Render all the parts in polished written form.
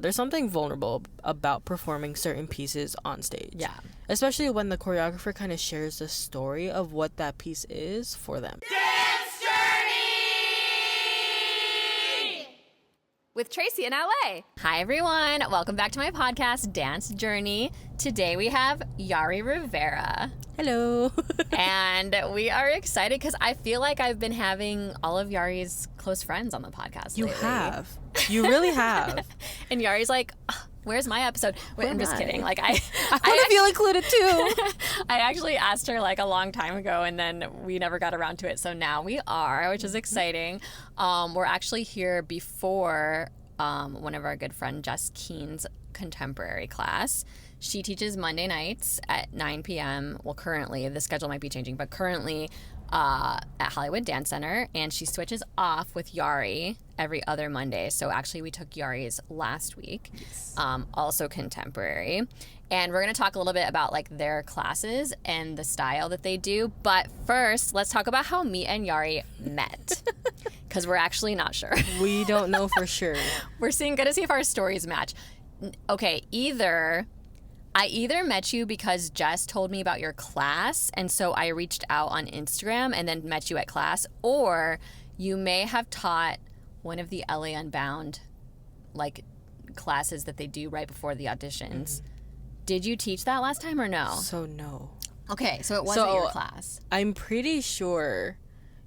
There's something vulnerable about performing certain pieces on stage. Yeah. Especially when the choreographer kind of shares the story of what that piece is for them. Dance Journey! With Tracy in LA. Hi, everyone. Welcome back to my podcast, Dance Journey. Today we have Yari Rivera. Hello. And we are excited because I feel like I've been having all of Yari's close friends on the podcast You lately. have. You really have. And Yari's like, where's my episode? Wait, I'm just kidding. Like I want to feel included too. I actually asked her like a long time ago, and then we never got around to it. So now we are, which is exciting. We're actually here before one of our good friend Jess Keen's contemporary class. She teaches Monday nights at 9 p.m. Well, currently, the schedule might be changing, but currently at Hollywood Dance Center. And she switches off with Yari every other Monday. So actually, we took Yari's last week, yes. Also contemporary. And we're going to talk a little bit about like their classes and the style that they do. But first, let's talk about how me and Yari met. Because we're actually not sure. We don't know for sure. We're going to see if our stories match. Okay, I either met you because Jess told me about your class, and so I reached out on Instagram and then met you at class, or you may have taught one of the LA Unbound like classes that they do right before the auditions. Mm-hmm. Did you teach that last time or no? So no. Okay, so it wasn't your class. I'm pretty sure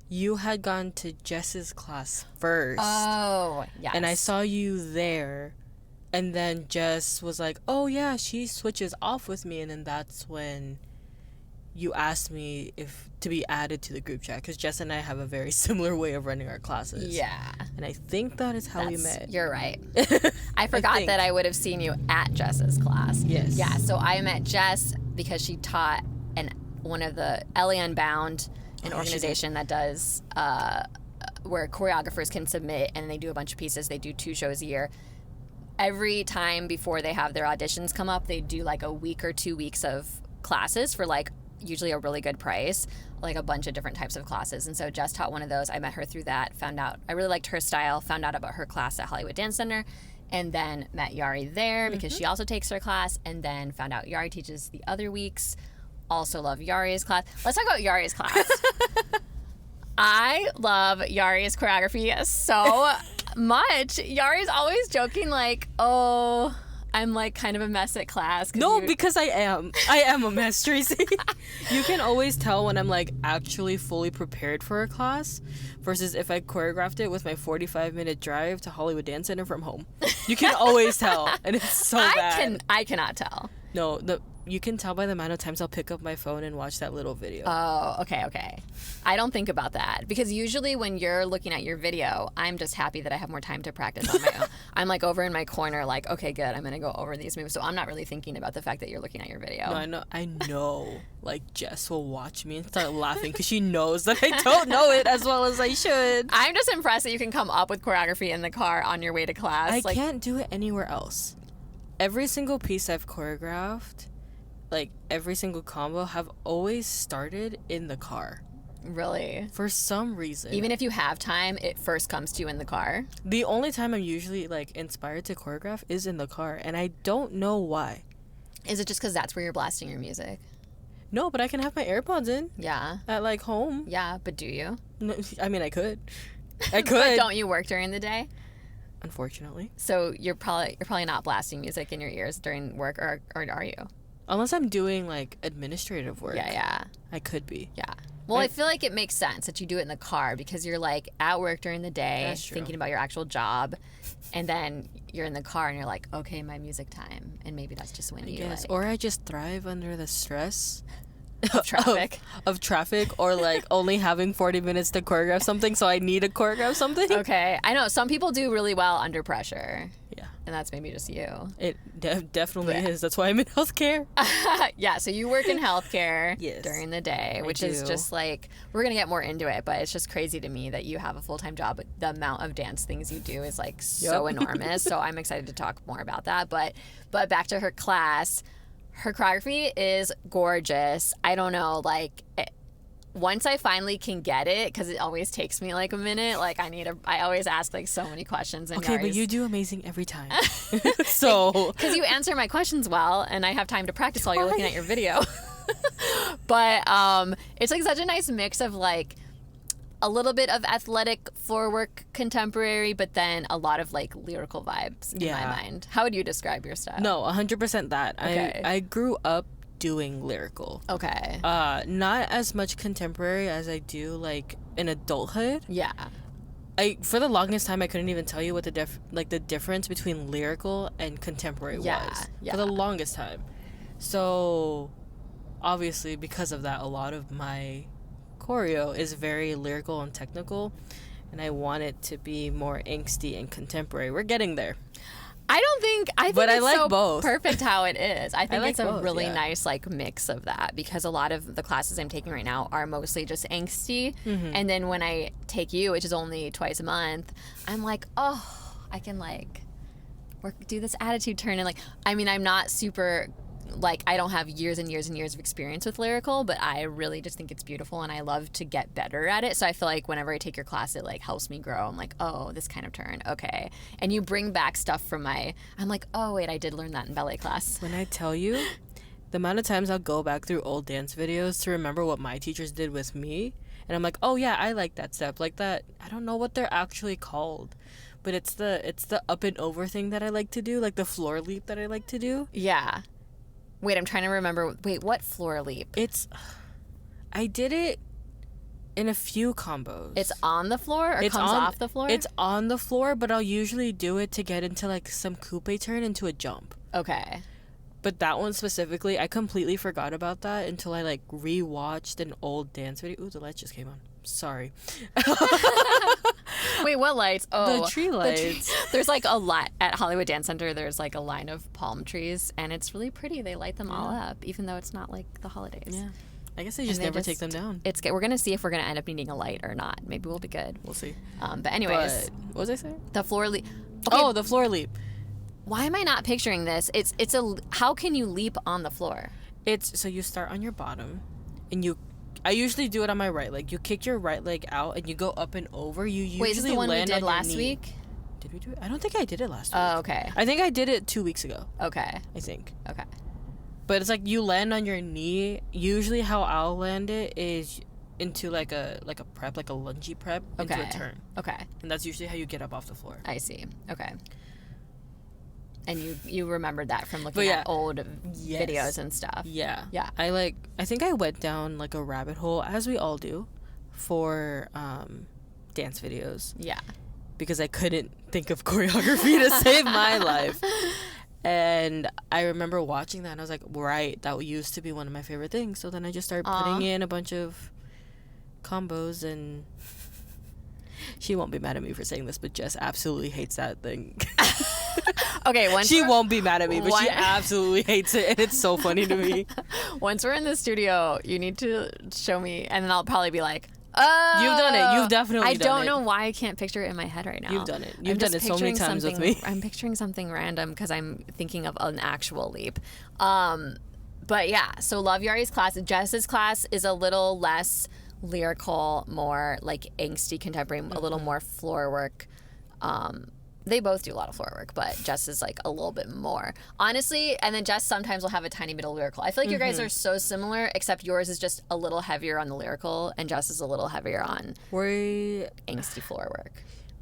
you had gone to Jess's class first. Oh, yes. And I saw you there. And then Jess was like, oh, yeah, she switches off with me. And then that's when you asked me if to be added to the group chat. Because Jess and I have a very similar way of running our classes. Yeah. And I think that is how we met. You're right. I forgot that I would have seen you at Jess's class. Yes. Yeah, so I met Jess because she taught one of the LA Unbound, an organization that does where choreographers can submit and they do a bunch of pieces. They do 2 shows a year. Every time before they have their auditions come up, they do like a week or 2 weeks of classes for like usually a really good price, like a bunch of different types of classes. And so Jess taught one of those. I met her through that, found out I really liked her style, found out about her class at Hollywood Dance Center, and then met Yari there because she also takes her class, and then found out Yari teaches the other weeks. Also love Yari's class. Let's talk about Yari's class. I love Yari's choreography so much. Yari's always joking like, oh, I'm like kind of a mess at class. No, because I am a mess, Tracy. You can always tell when I'm like actually fully prepared for a class versus if I choreographed it with my 45-minute drive to Hollywood Dance Center from home. You can always tell, and it's so bad. I cannot tell. No, you can tell by the amount of times I'll pick up my phone and watch that little video. Oh, okay. I don't think about that because usually when you're looking at your video, I'm just happy that I have more time to practice on my own. I'm like over in my corner like, okay, good, I'm going to go over these moves. So I'm not really thinking about the fact that you're looking at your video. No, I know. Like Jess will watch me and start laughing because she knows that I don't know it as well as I should. I'm just impressed that you can come up with choreography in the car on your way to class. I can't do it anywhere else. Every single piece I've choreographed, like every single combo, have always started in the car. Really? For some reason. Even if you have time, it first comes to you in the car? The only time I'm usually like inspired to choreograph is in the car, and I don't know why. Is it just because that's where you're blasting your music? No, but I can have my AirPods in. Yeah. At like home. Yeah, but do you? No, I mean, I could. But don't you work during the day? Unfortunately. So you're probably not blasting music in your ears during work, or are you? Unless I'm doing like administrative work. Yeah. I could be. Yeah. Well, I feel like it makes sense that you do it in the car because you're like at work during the day thinking about your actual job, and then you're in the car and you're like, okay, my music time, and maybe that's just when you like. Or I just thrive under the stress of traffic. of traffic, or like only having 40 minutes to choreograph something, so I need to choreograph something. Okay, I know some people do really well under pressure. Yeah. And that's maybe just you. It definitely is. That's why I'm in healthcare. Yeah, so you work in healthcare during the day, which is just like, we're going to get more into it, but it's just crazy to me that you have a full-time job. But the amount of dance things you do is like so enormous. So I'm excited to talk more about that. But back to her class, her choreography is gorgeous. I don't know, like, once I finally can get it, because it always takes me like a minute, like I always ask like so many questions. And okay, but you do amazing every time. So. Because you answer my questions well, and I have time to practice while you're looking at your video. But it's like such a nice mix of like a little bit of athletic floorwork contemporary, but then a lot of like lyrical vibes in my mind. How would you describe your style? No, 100% that. Okay. I grew up doing lyrical. Okay. Not as much contemporary as I do like in adulthood. Yeah. For the longest time I couldn't even tell you what the difference between lyrical and contemporary was. Yeah. For the longest time. So obviously because of that, a lot of my choreo is very lyrical and technical, and I want it to be more angsty and contemporary. We're getting there. I think but it's I like so both. Perfect how it is. I think like it's a both, really yeah. nice like mix of that, because a lot of the classes I'm taking right now are mostly just angsty, and then when I take you, which is only twice a month, I'm like, oh, I can like do this attitude turn, and like, I mean, I'm not super like, I don't have years and years and years of experience with lyrical, but I really just think it's beautiful, and I love to get better at it. So I feel like whenever I take your class, it like helps me grow. I'm like, oh, this kind of turn, okay. And you bring back stuff from I'm like, oh wait, I did learn that in ballet class. When I tell you the amount of times I'll go back through old dance videos to remember what my teachers did with me, and I'm like, oh yeah, I like that step, like that. I don't know what they're actually called, but it's the up and over thing that I like to do, like the floor leap that I like to do. Yeah. Wait, I'm trying to remember. Wait, what floor leap? I did it in a few combos. It's on the floor or comes off the floor? It's on the floor, but I'll usually do it to get into like some coupe turn into a jump. Okay. But that one specifically, I completely forgot about that until I like rewatched an old dance video. Ooh, the lights just came on. Sorry. Wait, what lights? Oh, the tree lights. There's like a lot at Hollywood Dance Center. There's like a line of palm trees, and it's really pretty. They light them all up, even though it's not like the holidays. Yeah. I guess they just never take them down. It's good. We're gonna see if we're gonna end up needing a light or not. Maybe we'll be good. We'll see. But anyways, what was I saying? the floor leap. Okay, Oh, the floor leap. why am I not picturing this? How can you leap on the floor? So you start on your bottom, and I usually do it on my right leg. You kick your right leg out, and you go up and over. You usually Wait, is this the one we land did on your last knee. week? Did we do it? I don't think I did it last week. Oh, okay. I think I did it 2 weeks ago. Okay. I think. Okay. But it's like you land on your knee. Usually how I'll land it is into like a prep, like a lungy prep, into a turn. Okay. And that's usually how you get up off the floor. I see. Okay. And you remembered that from looking at old videos and stuff. Yeah. Yeah. I think I went down like a rabbit hole, as we all do, for dance videos. Yeah. Because I couldn't think of choreography to save my life. And I remember watching that, and I was like, right, that used to be one of my favorite things. So then I just started putting in a bunch of combos, and she won't be mad at me for saying this, but Jess absolutely hates that thing. Okay, she won't be mad at me, but she absolutely hates it, and it's so funny to me. Once we're in the studio, you need to show me, and then I'll probably be like, you've done it. You've definitely done it. I don't know why I can't picture it in my head right now. You've done it. You've done it so many times with me. I'm picturing something random because I'm thinking of an actual leap. But yeah, so love Yari's class. Jess's class is a little less lyrical, more like angsty contemporary, a little more floor work. They both do a lot of floor work, but Jess is like a little bit more. Honestly, and then Jess sometimes will have a tiny bit of lyrical. I feel like your guys are so similar, except yours is just a little heavier on the lyrical, and Jess is a little heavier on angsty floor work.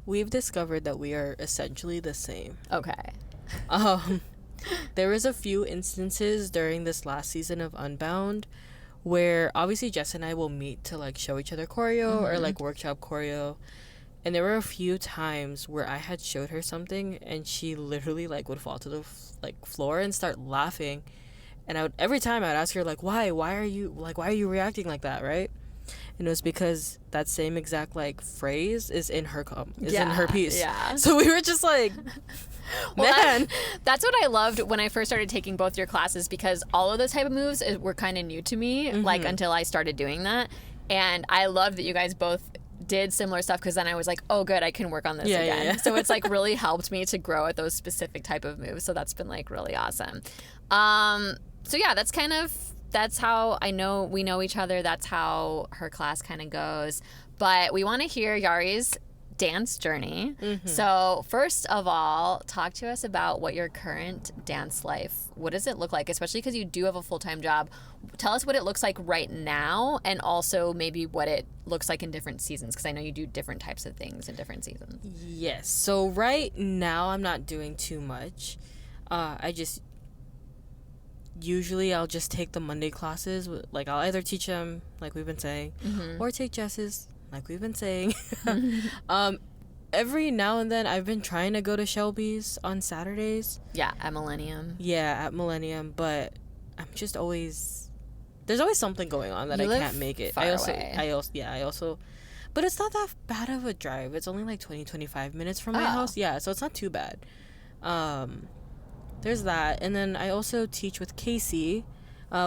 We've discovered that we are essentially the same. Okay. There was a few instances during this last season of Unbound where obviously Jess and I will meet to like show each other choreo or like workshop choreo. And there were a few times where I had showed her something and she literally like would fall to the floor and start laughing. And every time I'd ask her like, why are you reacting like that, right? And it was because that same exact like phrase is in her in her piece. Yeah. So we were just like, man. That's what I loved when I first started taking both your classes, because all of those type of moves were kind of new to me, like until I started doing that. And I loved that you guys both did similar stuff, because then I was like, oh good, I can work on this again. Yeah. So it's like really helped me to grow at those specific type of moves. So that's been like really awesome. So yeah, that's kind of that's how I know we know each other. That's how her class kind of goes. But we want to hear Yari's dance journey. So first of all, talk to us about what your current dance life, what does it look like, especially because you do have a full-time job. Tell us what it looks like right now, and also maybe what it looks like in different seasons, because I know you do different types of things in different seasons. Yes. So right now I'm not doing too much. Usually I'll just take the Monday classes. Like, I'll either teach them, like we've been saying, or take Jess's, like we've been saying. Every now and then I've been trying to go to Shelby's on Saturdays. Yeah, at Millennium. Yeah, at Millennium, but I'm just always, there's always something going on that I can't make it. Far away. I also, but it's not that bad of a drive. It's only like 25 minutes from my house. Yeah, so it's not too bad. There's that, and then I also teach with Casey.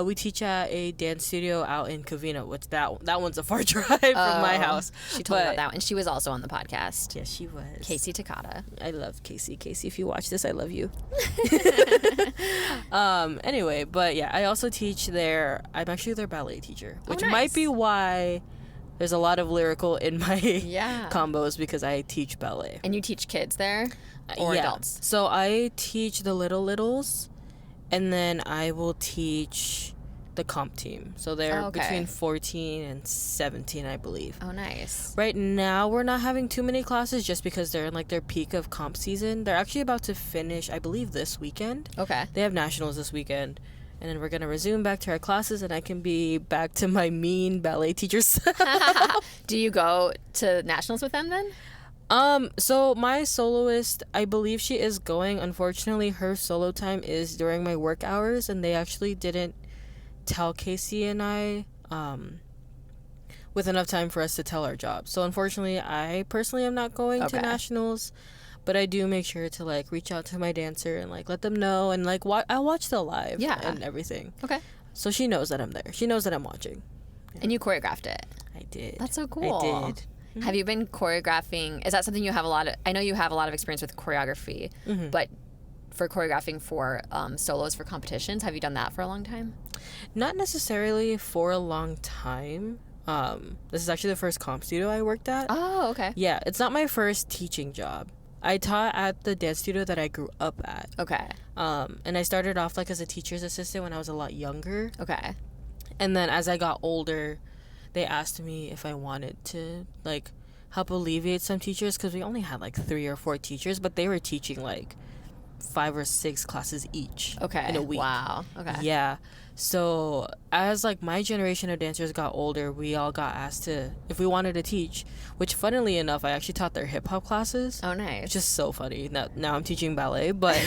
We teach at a dance studio out in Covina, which that one's a far drive from my house. She told me about that one. She was also on the podcast. Yes, she was. Casey Takata. I love Casey. Casey, if you watch this, I love you. Anyway, but yeah, I also teach there. I'm actually their ballet teacher, which might be why there's a lot of lyrical in my combos, because I teach ballet. And you teach kids there? Or adults? So I teach the littles, and then I will teach the comp team. So they're between 14 and 17, I believe. Oh, nice. Right now, we're not having too many classes just because they're in like their peak of comp season. They're actually about to finish, I believe, this weekend. Okay. They have nationals this weekend. And then we're going to resume back to our classes, and I can be back to my mean ballet teacher self. Do you go to nationals with them then? So my soloist, I believe she is going. Unfortunately, her solo time is during my work hours, and they actually didn't tell Casey and I, with enough time for us to tell our jobs. So unfortunately, I personally am not going to nationals, but I do make sure to like reach out to my dancer and like let them know, and like I watch the live and everything. Okay. So she knows that I'm there. She knows that I'm watching. Yeah. And you choreographed it. I did. That's so cool. I did. Have you been choreographing? Is that something you have a lot of? I know you have a lot of experience with choreography, but for choreographing for solos for competitions, have you done that for a long time? Not necessarily for a long time. This is actually the first comp studio I worked at. Oh, okay. Yeah, it's not my first teaching job. I taught at the dance studio that I grew up at. Okay. And I started off like as a teacher's assistant when I was a lot younger. Okay. And then as I got older, they asked me if I wanted to like help alleviate some teachers, because we only had like 3 or 4 teachers, but they were teaching like 5 or 6 classes each in a week. Wow. Okay. Yeah. So as like my generation of dancers got older, we all got asked to if we wanted to teach, which funnily enough I actually taught their hip hop classes. Oh, nice. Which is so funny. Now I'm teaching ballet, but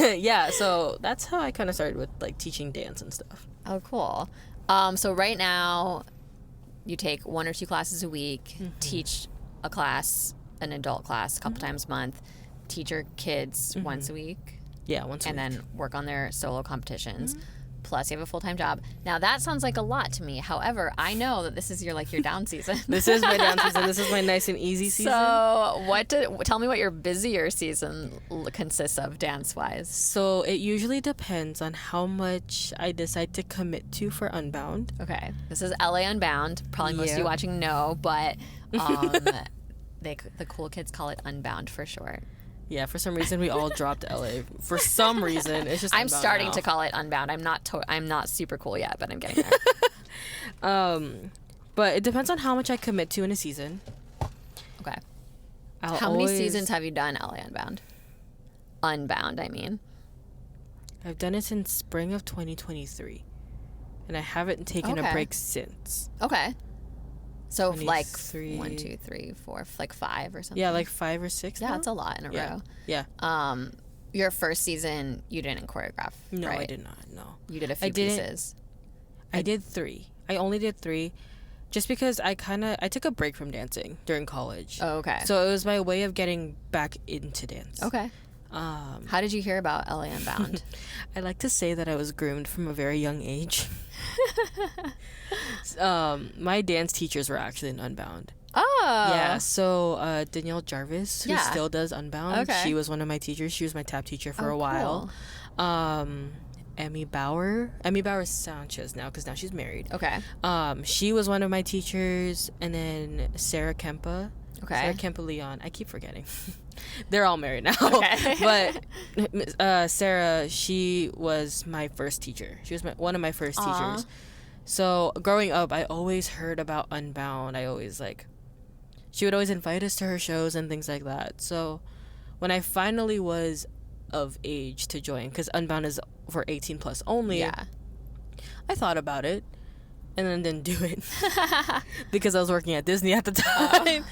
yeah, so that's how I kind of started with like teaching dance and stuff. Oh, cool. So right now you take 1 or 2 classes a week, teach a class, an adult class, a couple times a month, teach your kids once a week. Yeah, once a week. And then work on their solo competitions. Plus you have a full-time job. Now that sounds like a lot to me. However, I know that this is your down season. This is my down season. This is my nice and easy season. So tell me what your busier season consists of dance-wise. So it usually depends on how much I decide to commit to for Unbound. Okay. This is LA Unbound. Probably most of you watching know, but the cool kids call it Unbound for short. Yeah, for some reason we all dropped LA. For some reason, it's just. I'm starting to call it Unbound. I'm not super cool yet, but I'm getting there. But it depends on how much I commit to in a season. Okay. How many seasons have you done LA Unbound? Unbound, I mean. I've done it since spring of 2023, and I haven't taken a break since. Okay. So like 1, 2, 3, 4, like 5 or something. Yeah, like 5 or 6. Yeah, that's a lot in a row. Yeah. Your first season, you didn't choreograph. No, right? I did not. No. You did a few pieces. I did 3. I only did 3, just because I took a break from dancing during college. Oh, okay. So it was my way of getting back into dance. Okay. How did you hear about LA Unbound? I like to say that I was groomed from a very young age. My dance teachers were actually in Unbound. Oh. Yeah, so Danielle Jarvis, who still does Unbound, she was one of my teachers. She was my tap teacher for a while. Emmy Bauer Sanchez now, because now she's married. Okay. She was one of my teachers, and then Sarah Kempa. Okay. Sarah Kempa Leon. I keep forgetting. They're all married now. Okay. But Sarah, she was my first teacher. She was one of my first teachers. So growing up, I always heard about Unbound. She would always invite us to her shows and things like that. So when I finally was of age to join, because Unbound is for 18 plus only, Yeah. I thought about it and then didn't do it because I was working at Disney at the time.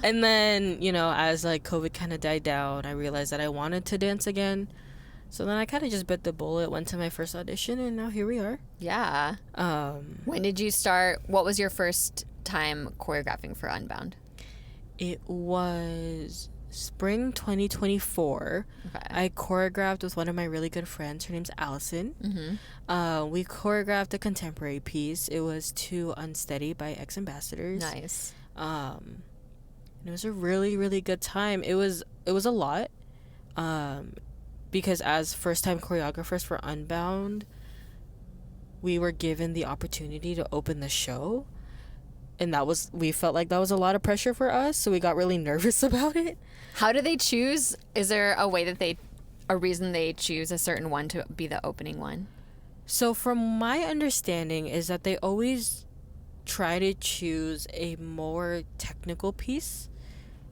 And then, as like COVID kind of died down, I realized that I wanted to dance again. So then I kind of just bit the bullet, went to my first audition, and now here we are. Yeah. When did you start? What was your first time choreographing for Unbound? It was spring 2024. Okay. I choreographed with one of my really good friends. Her name's Allison. Mm-hmm. We choreographed a contemporary piece. It was To Unsteady by Ex-Ambassadors. Nice. And it was a really, really good time. It was a lot. Because as first-time choreographers for Unbound, we were given the opportunity to open the show. And we felt like that was a lot of pressure for us, so we got really nervous about it. How do they choose? Is there a reason they choose a certain one to be the opening one? So from my understanding is that they always try to choose a more technical piece,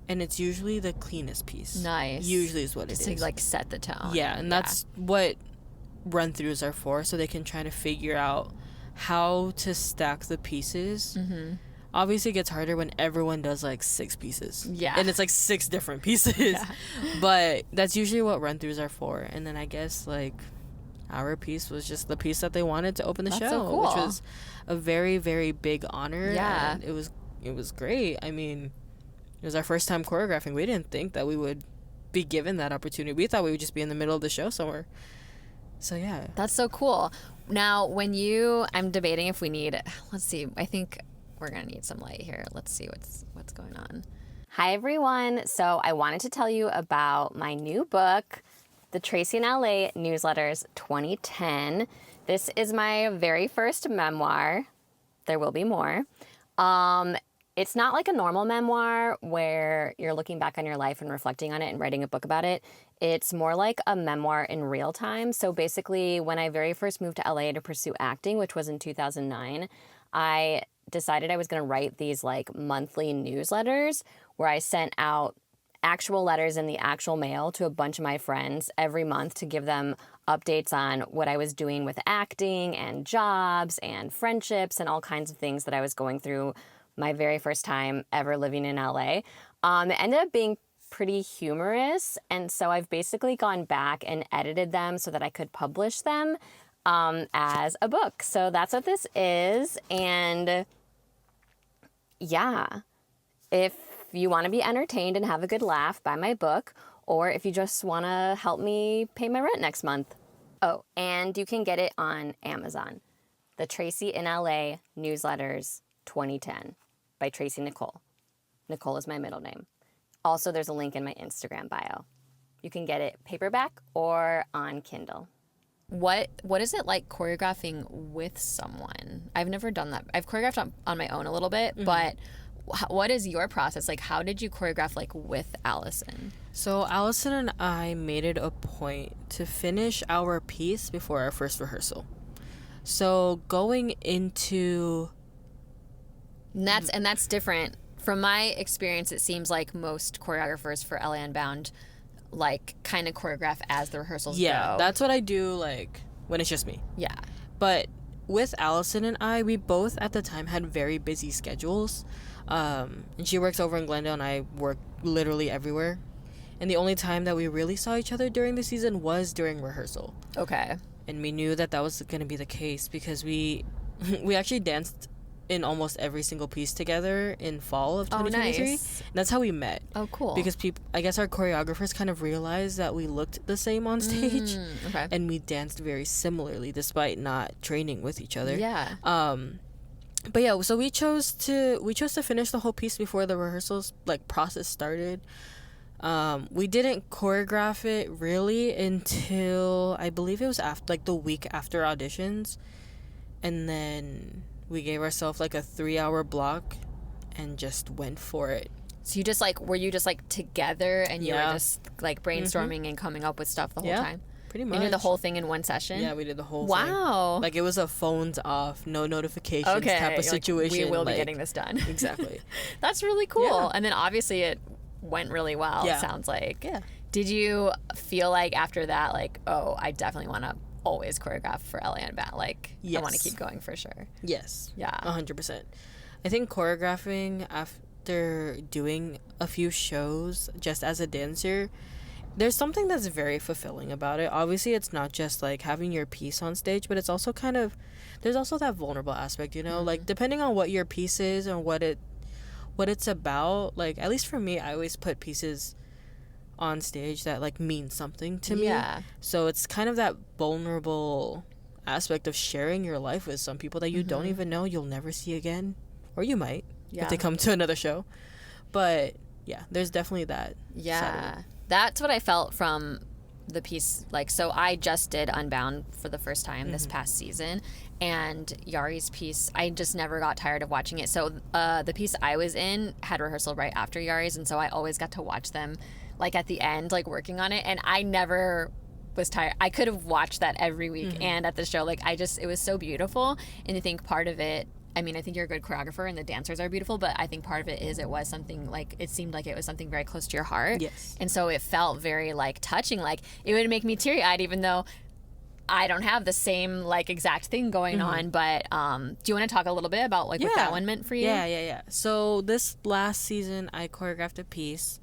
and it's usually the cleanest piece. Nice. Usually is what it is. Just to like set the tone. Yeah, and that's what run-throughs are for, so they can try to figure out how to stack the pieces. Mm-hmm. Obviously, it gets harder when everyone does like 6 pieces. Yeah. And it's like 6 different pieces. Yeah. But that's usually what run-throughs are for. And then I guess like our piece was just the piece that they wanted to open the show, so cool. which was a very, very big honor. Yeah. And it was great. I mean, it was our first time choreographing. We didn't think that we would be given that opportunity. We thought we would just be in the middle of the show somewhere. So yeah. That's so cool. Now, I'm debating if we need, let's see, I think we're going to need some light here. Let's see what's going on. Hi, everyone. So I wanted to tell you about my new book, The Tracy in LA Newsletters 2010. This is my very first memoir. There will be more. It's not like a normal memoir where you're looking back on your life and reflecting on it and writing a book about it. It's more like a memoir in real time. So basically, when I very first moved to LA to pursue acting, which was in 2009, I decided I was going to write these like monthly newsletters where I sent out actual letters in the actual mail to a bunch of my friends every month to give them updates on what I was doing with acting and jobs and friendships and all kinds of things that I was going through my very first time ever living in LA. It ended up being pretty humorous, and so I've basically gone back and edited them so that I could publish them as a book. So that's what this is, and yeah, if you want to be entertained and have a good laugh, buy my book, or if you just want to help me pay my rent next month. Oh, and you can get it on Amazon. The Tracy in LA Newsletters 2010 by Tracy Nicole. Nicole is my middle name. Also, there's a link in my Instagram bio. You can get it paperback or on Kindle. What is it like choreographing with someone? I've never done that. I've choreographed on my own a little bit, but what is your process? Like, how did you choreograph like with Allison? So Allison and I made it a point to finish our piece before our first rehearsal. So going into... And that's different. From my experience, it seems like most choreographers for LA Unbound like kind of choreograph as the rehearsals go. That's what I do like when it's just me. Yeah. But with Allison and I, we both at the time had very busy schedules. And she works over in Glendale and I work literally everywhere. And the only time that we really saw each other during the season was during rehearsal. Okay. And we knew that was going to be the case because we actually danced in almost every single piece together in fall of 2023. Oh, nice. And that's how we met. Oh, cool. Because I guess our choreographers kind of realized that we looked the same on stage. Okay. And we danced very similarly despite not training with each other. Yeah. But yeah, so we chose to finish the whole piece before the rehearsals process started. We didn't choreograph it really until I believe it was after, like, the week after auditions, and then we gave ourselves like a 3-hour block and just went for it. So you just like, were you just like together and you Yeah. were just like brainstorming and coming up with stuff the whole Yeah, time? pretty much. You did the whole thing in one session? Yeah, we did the whole thing. Wow. Like, it was a phones off, no notifications type of You're like, situation. we will be like, getting this done. Exactly. That's really cool. Yeah. And then obviously it went really well, Yeah. it sounds like. Yeah. Did you feel like after that, like, oh, I definitely want to always choreograph for LA Unbound? Like, I want to Yes. keep going for sure. Yes. Yeah. 100%. I think choreographing after doing a few shows just as a dancer, there's something that's very fulfilling about it. Obviously, it's not just like having your piece on stage, but it's also kind of, there's also that vulnerable aspect, you know? Like, depending on what your piece is and what it's about, like, at least for me, I always put pieces on stage that like mean something to me. Yeah. So it's kind of that vulnerable aspect of sharing your life with some people that you don't even know you'll never see again, or you might if they come to another show. But yeah, there's definitely that side of Yeah. it. That's what I felt from the piece. Like, so I just did Unbound for the first time this past season, and Yari's piece, I just never got tired of watching it. So the piece I was in had rehearsal right after Yari's, and so I always got to watch them like at the end, like working on it, and I never was tired. I could have watched that every week and at the show. Like, it was so beautiful. And I think part of it, I mean, I think you're a good choreographer and the dancers are beautiful, but I think part of it is it was something like, it seemed like it was something very close to your heart. Yes. And so it felt very like touching. Like, it would make me teary eyed, even though I don't have the same like exact thing going on. But do you want to talk a little bit about like what that one meant for you? Yeah. So this last season, I choreographed a piece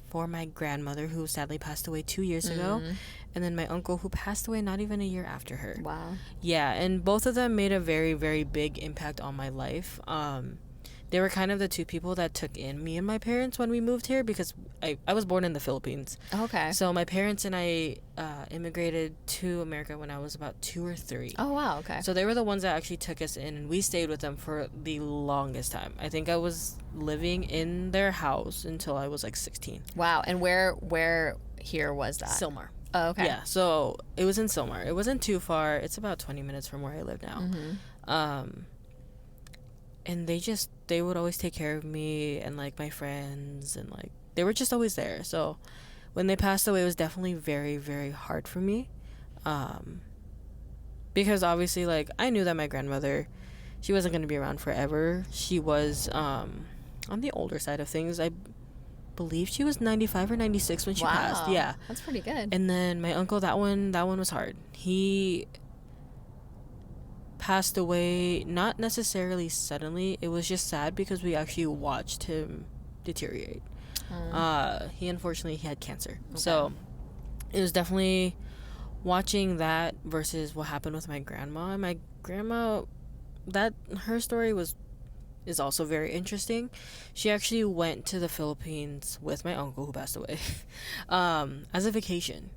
for my grandmother, who sadly passed away 2 years ago, and then my uncle, who passed away not even a year after her. Wow. Yeah, and both of them made a very, very big impact on my life. They were kind of the two people that took in me and my parents when we moved here, because I was born in the Philippines. Okay. So my parents and I immigrated to America when I was about 2 or 3. Oh, wow. Okay. So they were the ones that actually took us in, and we stayed with them for the longest time. I think I was living in their house until I was like 16. Wow. And where here was that? Silmar. Oh, okay. Yeah, so it was in Silmar. It wasn't too far. It's about 20 minutes from where I live now. And they would always take care of me and like my friends, and like they were just always there. So when they passed away, it was definitely very, very hard for me, because obviously, like, I knew that my grandmother, she wasn't going to be around forever. She was on the older side of things. I believe she was 95 or 96 when she passed. Yeah, That's pretty good. and then my uncle, that one was hard. He passed away not necessarily suddenly. It was just sad because we actually watched him deteriorate. He unfortunately had cancer. So it was definitely watching that versus what happened with my grandma. And my grandma, that her story is also very interesting. She actually went to the Philippines with my uncle, who passed away, as a vacation.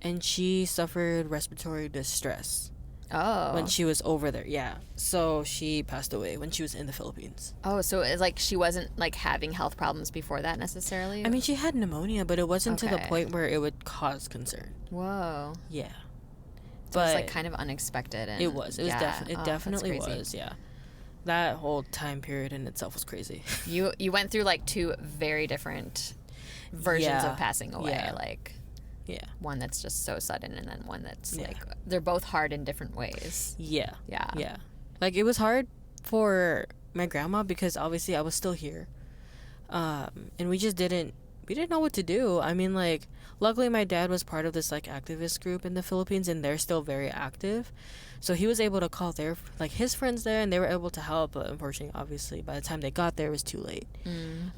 And she suffered respiratory distress when she was over there. Yeah, so she passed away when she was in the Philippines. Oh, so it's like she wasn't like having health problems before that necessarily? I mean, she had pneumonia, but it wasn't to the Okay. point where it would cause concern. Whoa. Yeah, So it's but like kind of unexpected. And it was yeah. it Oh, definitely that's crazy. was. Yeah, that whole time period in itself was crazy. You went through like two very different versions Yeah. of passing away. Yeah. Like Yeah, one that's just so sudden, and then one that's Yeah. like they're both hard in different ways. yeah, Yeah. yeah. Like, it was hard for my grandma because obviously I was still here, and we didn't know what to do. I mean, like, luckily my dad was part of this like activist group in the Philippines, and they're still very active, so he was able to call his friends there, and they were able to help. But unfortunately, obviously, by the time they got there, it was too late.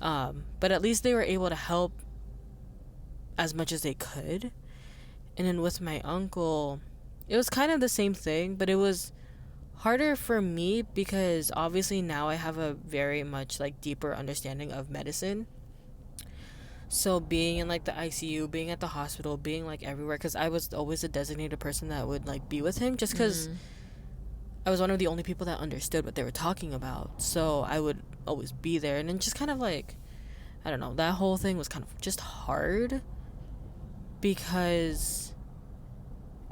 But at least they were able to help as much as they could. And then with my uncle, it was kind of the same thing, but it was harder for me because obviously now I have a very much like deeper understanding of medicine. So being in like the ICU, being at the hospital, being like everywhere, because I was always a designated person that would like be with him, just because I was one of the only people that understood what they were talking about. So I would always be there, and then just kind of like, I don't know, that whole thing was kind of just hard because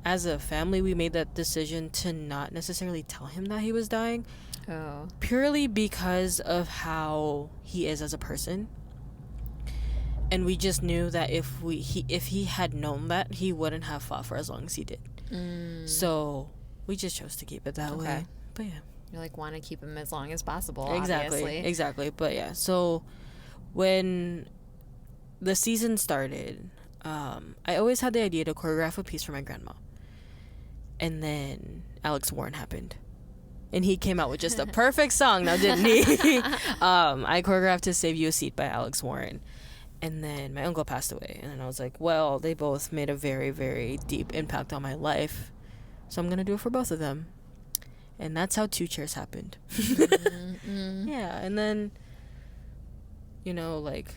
as a family we made that decision to not necessarily tell him that he was dying. Oh. Purely because of how he is as a person. And we just knew that if he had known that, he wouldn't have fought for as long as he did. So we just chose to keep it that way. But yeah, you like want to keep him as long as possible. Exactly. But yeah, so when the season started, I always had the idea to choreograph a piece for my grandma, and then Alex Warren happened, and he came out with just a perfect song now, didn't he? I choreographed to Save You a Seat by Alex Warren. And then my uncle passed away. And then I was like, well, they both made a very, very deep impact on my life. So I'm going to do it for both of them. And that's how Two Chairs happened. Yeah. And then, you know, like,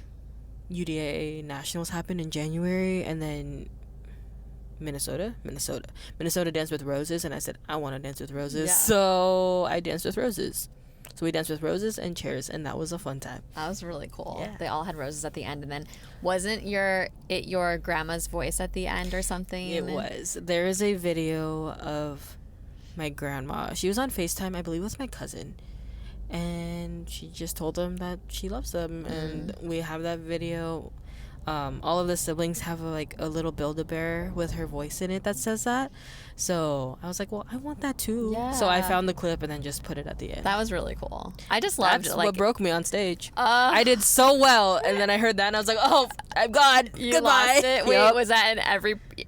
UDA Nationals happened in January. And then Minnesota Dance with Roses. And I said, I want to dance with Roses. Yeah. So I danced with Roses. So we danced with roses and chairs, and that was a fun time. That was really cool. Yeah. They all had roses at the end, and then wasn't it your grandma's voice at the end or something? It was. There is a video of my grandma. She was on FaceTime, I believe, with my cousin, and she just told them that she loves them, and we have that video. All of the siblings have a little Build-A-Bear with her voice in it that says that. So I was like, well, I want that too. Yeah. So I found the clip and then just put it at the end. That was really cool. I just loved it. What broke me on stage. I did so well, and then I heard that and I was like, oh, I'm gone. Goodbye. Lost it. Wait, was that in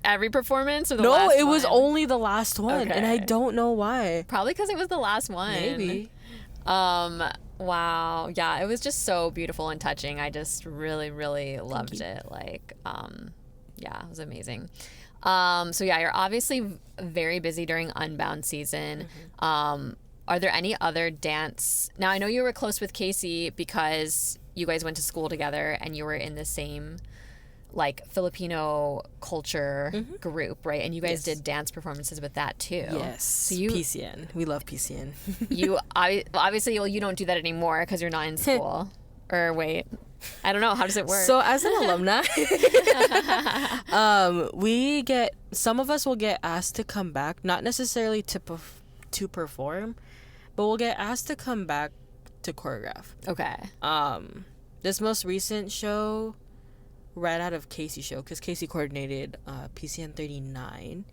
every performance or the last one? No, it was only the last one, and I don't know why. Probably because it was the last one. Maybe. Wow. Yeah, it was just so beautiful and touching. I just really, really loved it. Yeah, it was amazing. So yeah, you're obviously very busy during Unbound season. Are there any other dance? Now, I know you were close with Casey because you guys went to school together and you were in the same Filipino culture group, right? And you guys did dance performances with that too. Yes. So PCN. We love PCN. Obviously you don't do that anymore because you're not in school. Or wait, I don't know. How does it work? So as an alumni, some of us will get asked to come back, not necessarily to perform, but we'll get asked to come back to choreograph. Okay. This most recent show, right out of Casey's show, because Casey coordinated PCN 39.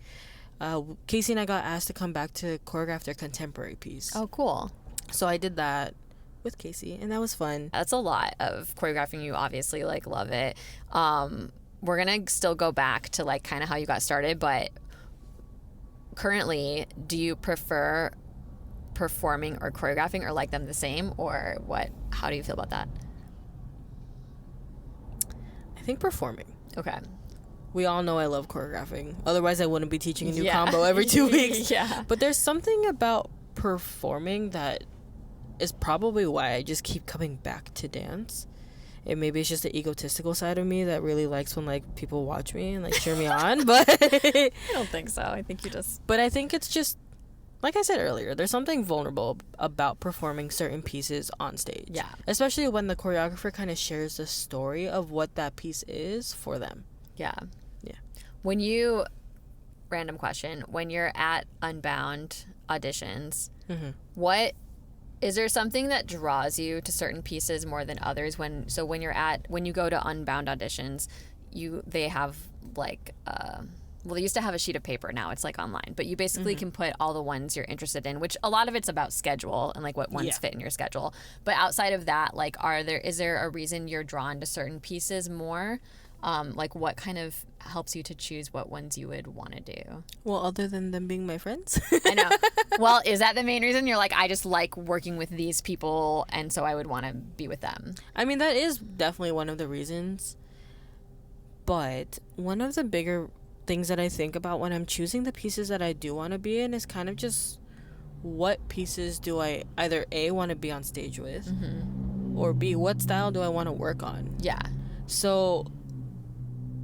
Casey and I got asked to come back to choreograph their contemporary piece. Oh, cool. So I did that with Casey, and that was fun. That's a lot of choreographing. You obviously love it. We're gonna still go back to kind of how you got started, but currently, do you prefer performing or choreographing, or like them the same, or what? How do you feel about that? I think performing. Okay. We all know I love choreographing. Otherwise, I wouldn't be teaching a new combo every 2 weeks. Yeah. But there's something about performing that is probably why I just keep coming back to dance. And maybe it's just the egotistical side of me that really likes when people watch me and cheer me on. But I don't think so. I think you just. But I think it's just, like I said earlier, there's something vulnerable about performing certain pieces on stage. Yeah. Especially when the choreographer kind of shares the story of what that piece is for them. Yeah. Yeah. Random question, when you're at Unbound auditions, Mm-hmm. Is there something that draws you to certain pieces more than others? When you go to Unbound auditions, they have they used to have a sheet of paper. Now it's online, but you basically can put all the ones you're interested in, which a lot of it's about schedule and what ones fit in your schedule. But outside of that, is there a reason you're drawn to certain pieces more? What kind of helps you to choose what ones you would want to do? Well, other than them being my friends. I know. Well, is that the main reason? You're I just like working with these people, and so I would want to be with them. I mean, that is definitely one of the reasons. But one of the bigger things that I think about when I'm choosing the pieces that I do want to be in is kind of just what pieces do I either A, want to be on stage with, or B, what style do I want to work on? Yeah. So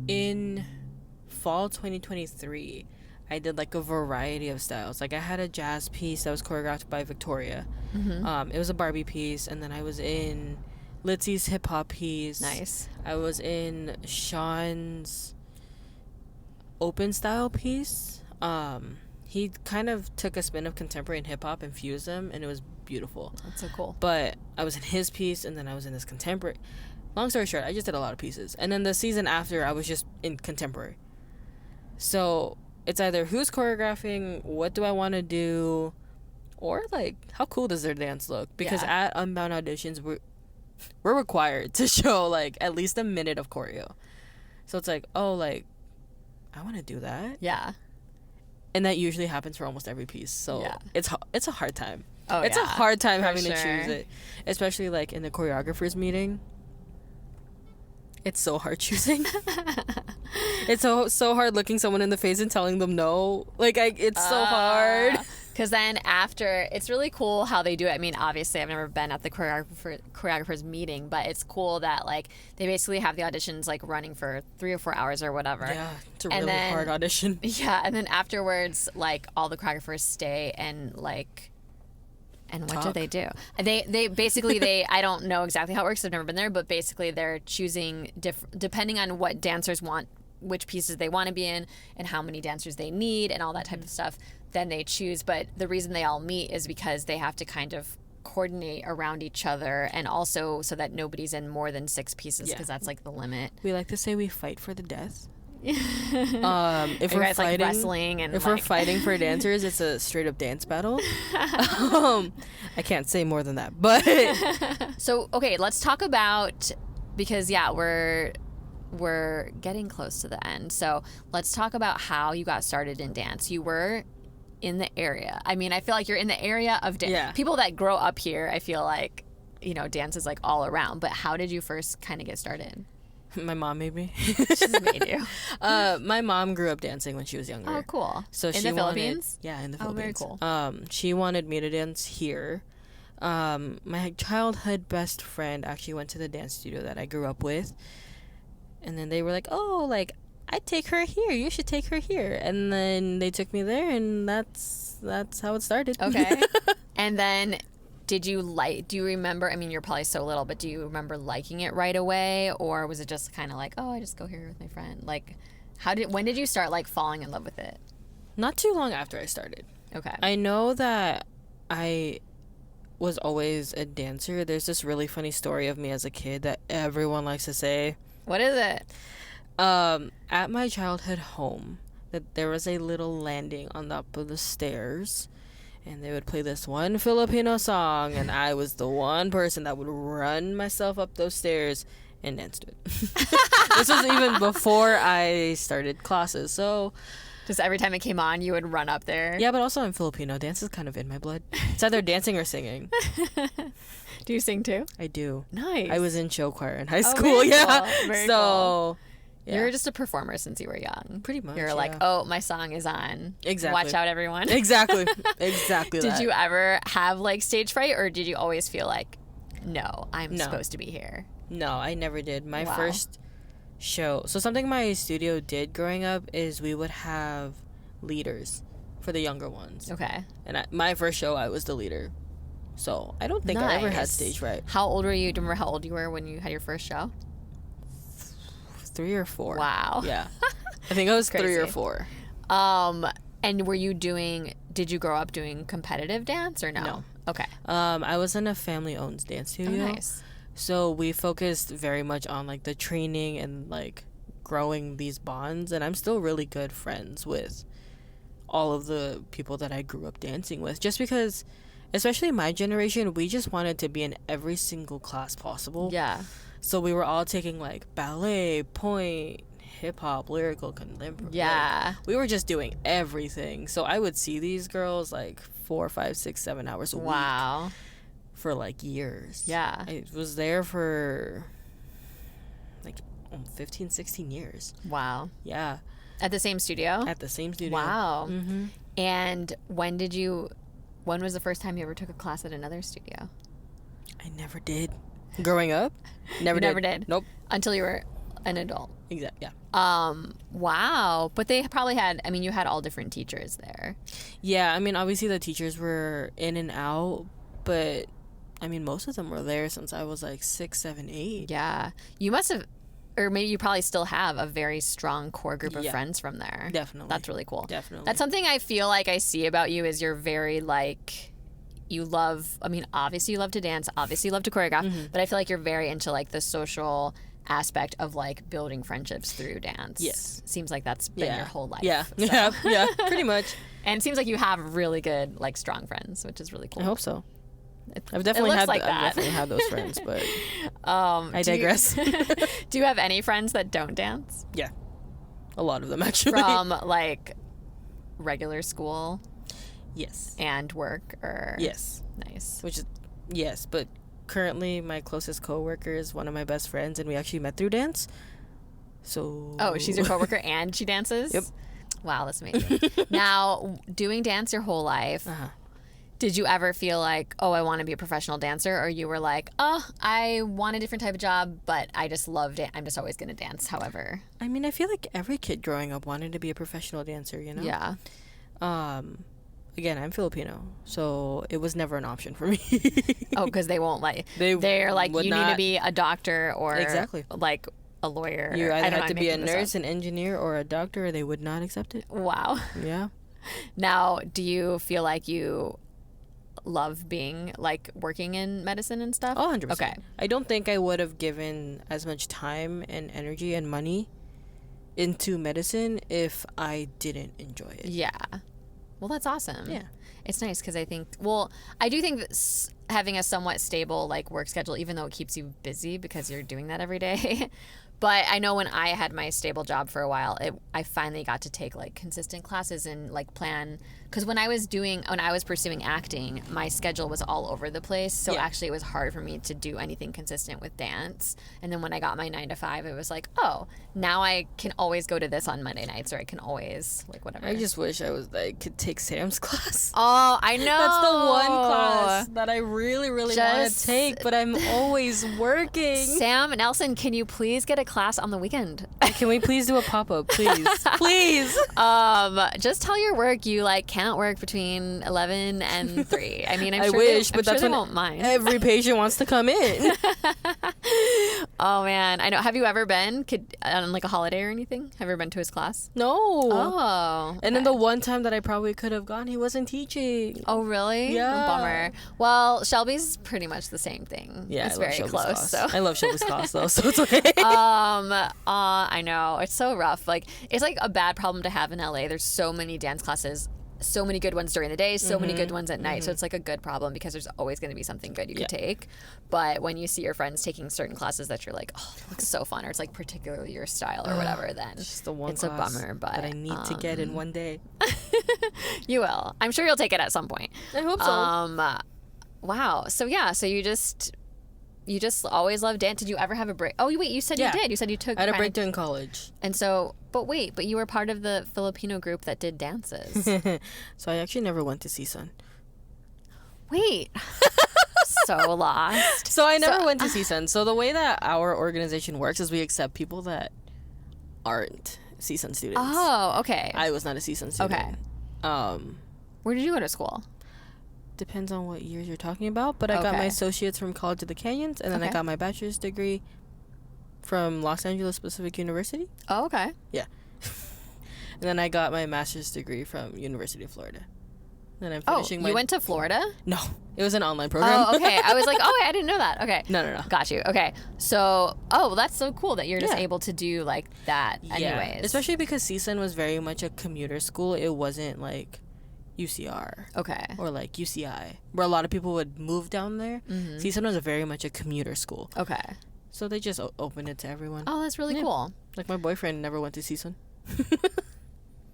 in fall 2023, I did a variety of styles. I had a jazz piece that was choreographed by Victoria. It was a Barbie piece, and then I was in Litsy's hip hop piece. Nice. I was in Sean's open style piece. He kind of took a spin of contemporary and hip hop and fused them, and it was beautiful. That's so cool. But I was in his piece, and then I was in this contemporary. Long story short, I just did a lot of pieces, and then the season after, I was just in contemporary. So it's either who's choreographing, what do I want to do, or like how cool does their dance look? Because at Unbound auditions, we're required to show like at least a minute of choreo. So it's like, oh, like I want to do that. Yeah. And that usually happens for almost every piece. So it's a hard time. Oh, it's a hard time for having sure. to choose it, especially like in the choreographers meeting. It's so hard choosing. It's so hard looking someone in the face and telling them no. Like it's so hard. Because then after, it's really cool how they do it. I mean, obviously, I've never been at the choreographer's meeting, but it's cool that, like, they basically have the auditions, like, running for 3 or 4 hours or whatever. Yeah, it's a really hard audition. Yeah, and then afterwards, like, all the choreographers stay and, like, and what do they do? They basically, I don't know exactly how it works. I've never been there, but basically they're choosing, depending on what dancers want, which pieces they want to be in and how many dancers they need and all that type of stuff. Then they choose, but the reason they all meet is because they have to kind of coordinate around each other, and also so that nobody's in more than 6 pieces, because that's like the limit. We like to say we fight for the death. If we're guys, fighting, like, wrestling, and if we're fighting for dancers, it's a straight up dance battle. I can't say more than that, but so okay, let's talk about, because we're getting close to the end. So let's talk about how you got started in dance. You were in the area. I mean, I feel like you're in the area of dance. Yeah. People that grow up here, I feel like, dance is like all around. But how did you first kind of get started? my mom made me. She's made you. My mom grew up dancing when she was younger. Oh, cool. So in she the Philippines? Yeah, in the Oh, very Philippines. cool. She wanted me to dance here. My childhood best friend actually went to the dance studio that I grew up with. And then they were like, oh, like, I'd take her here. You should take her here. And then they took me there, and that's how it started. Okay. And then do you remember, I mean, you're probably so little, but do you remember liking it right away? Or was it just kind of like, oh, I just go here with my friend? Like, when did you start, like, falling in love with it? Not too long after I started. Okay. I know that I was always a dancer. There's this really funny story of me as a kid that everyone likes to say. What is it? At my childhood home, that there was a little landing on the top of the stairs, and they would play this one Filipino song, and I was the one person that would run myself up those stairs and dance to it. This was even before I started classes, so Just every time it came on, you would run up there? yeah, but also I'm Filipino. Dance is kind of in my blood. It's either dancing or singing. Do you sing too? I do. Nice. I was in show choir in high Oh, school. very Yeah. cool. Very so cool. yeah. You were just a performer since you were young. Pretty much. You're like, yeah. oh, my song is on. Exactly. Watch out, everyone. Exactly. Exactly. Did that. you ever have, like, stage fright, or did you always feel like, no, I'm No. supposed to be here? No, I never did. My Wow. first show. So something my studio did growing up is we would have leaders for the younger ones. Okay. And my first show, I was the leader. So I don't think I ever had Nice. stage fright. How old were you? Do you remember how old you were when you had your first show? 3 or 4. Wow. Yeah. I think I was 3 or Crazy. 4. And did you grow up doing competitive dance or no? No. Okay. I was in a family-owned dance Oh, studio. nice. So we focused very much on like the training and like growing these bonds, and I'm still really good friends with all of the people that I grew up dancing with, just because especially my generation, we just wanted to be in every single class possible. Yeah. So we were all taking like ballet, point, hip hop, lyrical, contemporary. Yeah. Like, we were just doing everything. So I would see these girls like 4, 5, 6, 7 hours a week Wow. for like years. Yeah. I was there for like 15, 16 years. Wow. Yeah. At the same studio? At the same studio. Wow. Mm-hmm. And when was the first time you ever took a class at another studio? I never did. Growing up? Never did. Nope. Until you were an adult. Exactly. Yeah. Wow. But they probably you had all different teachers there. Yeah. I mean, obviously the teachers were in and out, but I mean, most of them were there since I was like 6, 7, 8. Yeah. You must have, or maybe you probably still have a very strong core group of friends from there. Definitely. That's really cool. Definitely. That's something I feel like I see about you is you're very like, you love, I mean, obviously you love to dance, obviously you love to choreograph, but I feel like you're very into like the social aspect of like building friendships through dance. Yes. Seems like that's been your whole life. Yeah. So. Yeah, pretty much. And it seems like you have really good, like strong friends, which is really cool. I hope so. I've definitely had those friends, but I digress. Do you have any friends that don't dance? Yeah. A lot of them, actually. From like regular school? Yes. And work or? Yes. Nice. Which is, yes, but currently my closest coworker is one of my best friends, and we actually met through dance. So. Oh, she's your coworker and she dances? Yep. Wow, that's amazing. Now, doing dance your whole life, did you ever feel like, oh, I want to be a professional dancer? Or you were like, oh, I want a different type of job, but I just love it. I'm just always going to dance, however. I mean, I feel like every kid growing up wanted to be a professional dancer, you know? Yeah. Again, I'm Filipino, so it was never an option for me. Oh, because they won't like, they're like, you need to be a doctor or exactly like a lawyer. You either had to be a nurse, an engineer, or a doctor, or they would not accept it. Wow. Yeah. Now, do you feel like you love being like working in medicine and stuff? Oh, 100%. Okay. I don't think I would have given as much time and energy and money into medicine if I didn't enjoy it. Yeah. Well, that's awesome. Yeah. It's nice because I think, well, I do think that having a somewhat stable like work schedule, even though it keeps you busy because you're doing that every day. But I know when I had my stable job for a while, I finally got to take like consistent classes and like plan. Because when I was pursuing acting, my schedule was all over the place. So actually it was hard for me to do anything consistent with dance. And then when I got my 9 to 5, it was like, oh, now I can always go to this on Monday nights, or I can always like whatever. I just wish I could take Sam's class. Oh, I know. That's the one class that I really, really want to take, but I'm always working. Sam Nelson, can you please get a class on the weekend? Can we please do a pop-up, please? Please. Just tell your work you like can't work between 11 and 3. I mean, I'm sure they won't mind. Every patient wants to come in. Oh man, I know. Have you ever been on like a holiday or anything? Have you ever been to his class? No. Oh. Okay. And then the one time that I probably could have gone, he wasn't teaching. Oh really? Yeah. Bummer. Well, Shelby's pretty much the same thing. Yeah, it's I love very Shelby's close. class. So I love Shelby's class though, so it's okay. I know. It's so rough. Like, it's like a bad problem to have in LA. There's so many dance classes, so many good ones during the day, so many good ones at night. So it's like a good problem because there's always going to be something good you could take. But when you see your friends taking certain classes that you're like, oh, it looks so fun, or it's like particularly your style or whatever, then Just the one it's a class bummer. But that I need to get in one day. You will. I'm sure you'll take it at some point. I hope so. Wow. So yeah. So you just always loved dance. Did you ever have a break? Oh, wait, you said you did. You said you took... I had a break during college. And so, but you were part of the Filipino group that did dances. So I actually never went to CSUN. Wait. So lost. So I never went to CSUN. So the way that our organization works is we accept people that aren't CSUN students. Oh, okay. I was not a CSUN student. Okay. Where did you go to school? Depends on what years you're talking about, but I got my associates from College of the Canyons, and then I got my bachelor's degree from Los Angeles Pacific University. Oh, okay. Yeah. And then I got my master's degree from University of Florida. Then I'm finishing you went to Florida? No, it was an online program. Oh, okay. I was like, I didn't know that. Okay. No. Got you. Okay. So, well, that's so cool that you're just able to do like that anyways. Especially because CSUN was very much a commuter school. It wasn't like UCR. Okay. Or like UCI, where a lot of people would move down there. CSUN was very much a commuter school. Okay. So they just opened it to everyone. Oh, that's really cool. Like my boyfriend never went to CSUN.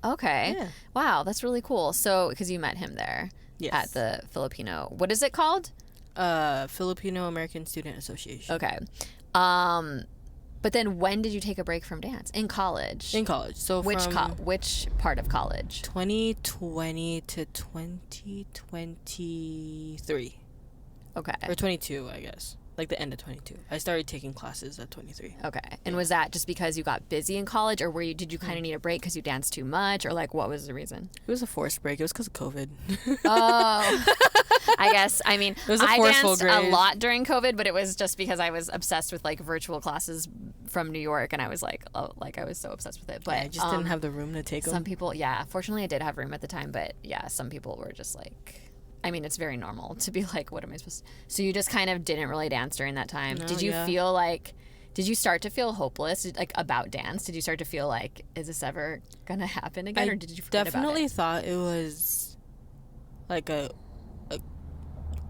Okay. Yeah. Wow, that's really cool. So, because you met him there at the Filipino, what is it called? Filipino American Student Association. Okay. But then when did you take a break from dance? In college? In college. So which part of college? 2020 to 2023. Okay. Or 22, I guess. like the end of 22. I started taking classes at 23. Okay. And was that just because you got busy in college, or did you kind of need a break because you danced too much, or like what was the reason? It was a forced break. It was because of COVID. Oh. I guess. I mean, it was a I forceful danced grade. a lot during COVID, but it was just because I was obsessed with like virtual classes from New York, and I was like, oh, like I was so obsessed with it. But I just didn't have the room to take them. some people, yeah, fortunately I did have room at the time, but yeah, some people were just like, I mean, it's very normal to be like, what am I supposed to? So you just kind of didn't really dance during that time. No, Did you yeah. feel like, did you start to feel hopeless like about dance? Did you start to feel like, is this ever gonna happen again, or did you forget definitely about it? thought it was like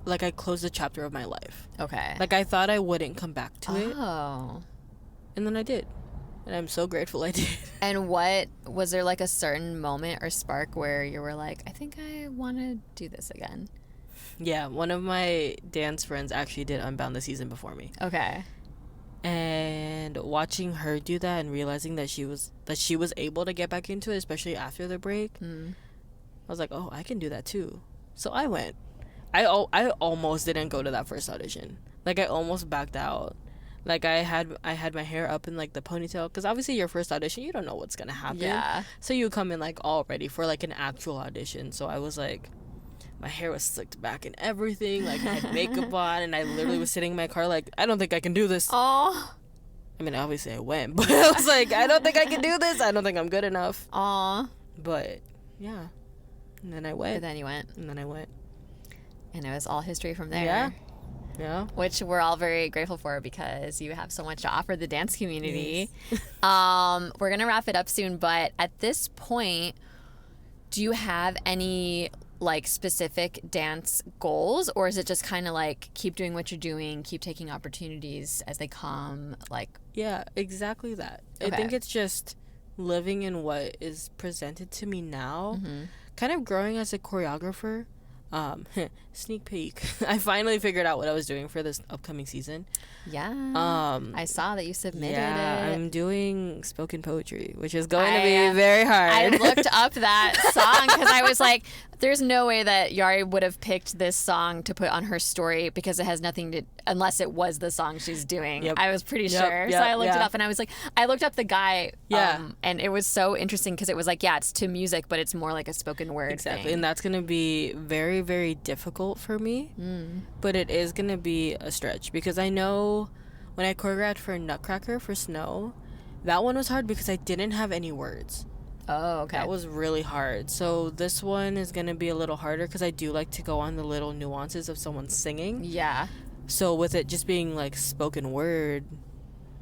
like I closed a chapter of my life. Okay. Like I thought I wouldn't come back to it, Oh. and then I did. And I'm so grateful I did. And what was there like a certain moment or spark where you were like, I think I want to do this again? Yeah, one of my dance friends actually did Unbound the season before me. Okay. And watching her do that and realizing that she was able to get back into it, especially after the break, I was like, oh, I can do that too. So I went. I almost didn't go to that first audition. Like I almost backed out. Like I had my hair up in like the ponytail, because obviously your first audition you don't know what's gonna happen. Yeah. So you come in like all ready for like an actual audition. So I was like, my hair was slicked back and everything. Like I had makeup on, and I literally was sitting in my car like, I don't think I can do this. Aw. I mean, obviously I went, but I was like, I don't think I can do this. I don't think I'm good enough. Aw. But yeah, and then I went. But then you went, And then I went. and it was all history from there. Yeah. Yeah. Which we're all very grateful for, because you have so much to offer the dance community. Yes. We're gonna wrap it up soon, but at this point, do you have any like specific dance goals, or is it just kind of like keep doing what you're doing, keep taking opportunities as they come? Like, Yeah, exactly that. Okay. I think it's just living in what is presented to me now, kind of growing as a choreographer. Sneak peek. I finally figured out what I was doing for this upcoming season. yeah, I saw that you submitted Yeah, it. I'm doing spoken poetry, which is going to I- be very I hard. looked up that song because I was like, there's no way that Yari would have picked this song to put on her story, because it has nothing to, unless it was the song she's doing. Yep. I was pretty Yep, sure. So yep, I looked it yeah. up, and I was like, I looked up the guy. Yeah. And it was so interesting because it was like, yeah, it's to music, but it's more like a spoken word Exactly, thing. and that's going to be very, very difficult for me. But it is going to be a stretch, because I know when I choreographed for Nutcracker for Snow, that one was hard because I didn't have any words. Oh, okay. That was really hard. So this one is going to be a little harder, because I do like to go on the little nuances of someone singing. Yeah. So with it just being like spoken word,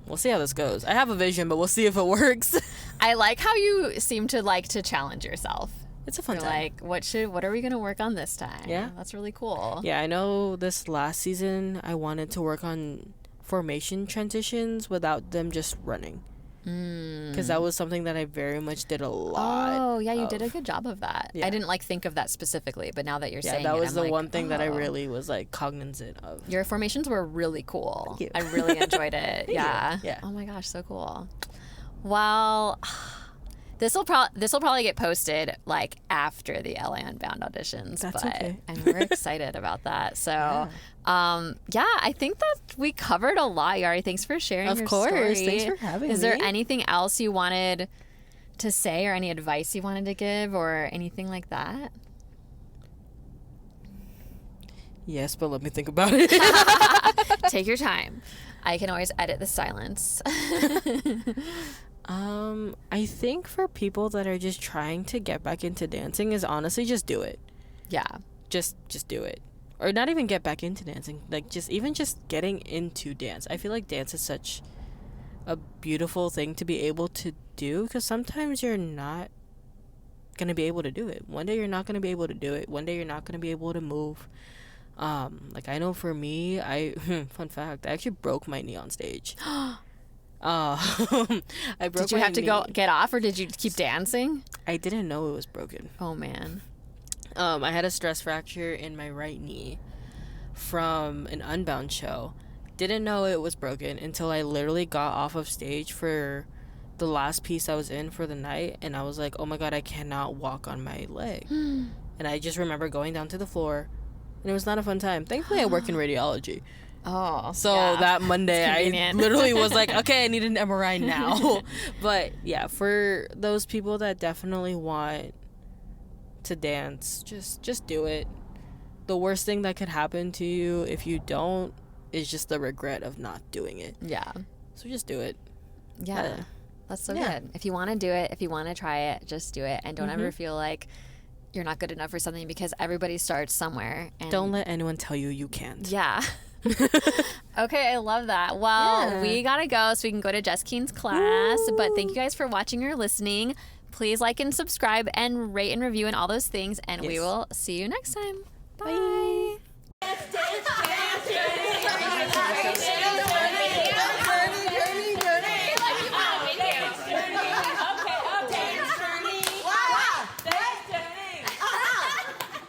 we'll see how this goes. I have a vision, but we'll see if it works. I like how you seem to like to challenge yourself. It's a fun You're time. like, what are we gonna work on this time? Yeah. That's really cool. Yeah, I know this last season I wanted to work on formation transitions without them just running. Because that was something that I very much did a lot. Oh, yeah, you of. did a good job of that. Yeah. I didn't like think of that specifically, but now that you're Yeah, saying that it, was I'm the like, one thing that I oh. really was like cognizant of. Your formations were really cool. Thank you. I really enjoyed it. you. Yeah. Yeah. Oh my gosh, so cool. Well, this will probably get posted like after the LA Unbound auditions, That's but okay. I'm very excited about that. So, yeah, I think that we covered a lot, Yari. Thanks for sharing Of your course. story. Thanks for having Is there me. anything else you wanted to say, or any advice you wanted to give, or anything like that? Yes, but let me think about it. Take your time. I can always edit the silence. I think for people that are just trying to get back into dancing is honestly just do it. Yeah. Just do it. Or not even get back into dancing. Like just getting into dance. I feel like dance is such a beautiful thing to be able to do, because sometimes you're not going to be able to do it. One day you're not going to be able to do it. One day you're not going to be able to move. Like I know for me, fun fact, I actually broke my knee on stage. I broke Did you my have to knee. go get off, or did you keep dancing? I didn't know it was broken. Oh man. I had a stress fracture in my right knee from an Unbound show. Didn't know it was broken until I literally got off of stage for the last piece I was in for the night, and I was like, oh my god, I cannot walk on my leg. And I just remember going down to the floor, and it was not a fun time. Thankfully I work in radiology, Oh. So yeah. that Monday, It's I convenient. literally was like, okay, I need an MRI now. But yeah, for those people that definitely want to dance, just do it. The worst thing that could happen to you if you don't is just the regret of not doing it. Yeah. So just do it. Yeah. That's so yeah. good. If you want to do it, if you want to try it, just do it. And don't ever feel like you're not good enough for something, because everybody starts somewhere. And Don't let anyone tell you you can't. Yeah. Okay, I love that. Well, we gotta go so we can go to Jess Keen's class. Woo! But thank you guys for watching or listening. Please like and subscribe and rate and review and all those things. And we will see you next time. Bye.